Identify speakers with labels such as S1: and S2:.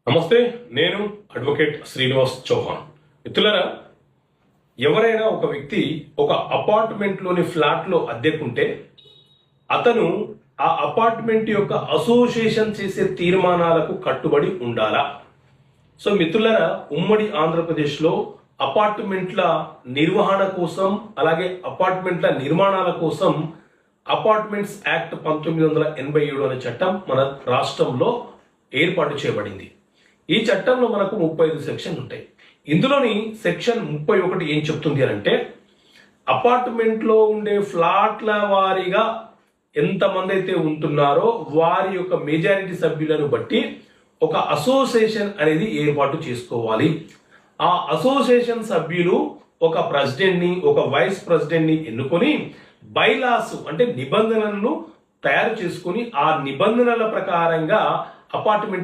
S1: నమస్తే, నేను అడ్వకేట్ శ్రీనివాస్ చౌహాన్. మిత్రులారా, ఎవరైనా ఒక వ్యక్తి ఒక అపార్ట్మెంట్లోని ఫ్లాట్లో అద్దెకుంటే అతను ఆ అపార్ట్మెంట్ యొక్క అసోసియేషన్ చేసే తీర్మానాలకు కట్టుబడి ఉండాలా? సో మిత్రులారా, ఉమ్మడి ఆంధ్రప్రదేశ్లో అపార్ట్మెంట్ల నిర్వహణ కోసం, అలాగే అపార్ట్మెంట్ల నిర్మాణాల కోసం అపార్ట్మెంట్స్ యాక్ట్ 1987 అనే చట్టం మన రాష్ట్రంలో ఏర్పాటు చేయబడింది. ఈ చట్టంలో మనకు 35 సెక్షన్లు ఉంటాయి. ఇందులోని సెక్షన్ 31 ఏం చెప్తుంది అంటే, అపార్ట్మెంట్లో ఉండే ఫ్లాట్ల వారీగా ఎంతమంది అయితే ఉంటున్నారో వారి యొక్క మెజారిటీ సభ్యులను బట్టి ఒక అసోసియేషన్ అనేది ఏర్పాటు చేసుకోవాలి. ఆ అసోసియేషన్ సభ్యులు ఒక ప్రెసిడెంట్ని, ఒక వైస్ ప్రెసిడెంట్ని ఎన్నుకొని బైలాస్ అంటే నిబంధనలను తయారు చేసుకుని ఆ నిబంధనల ప్రకారంగా అపార్ట్మెంట్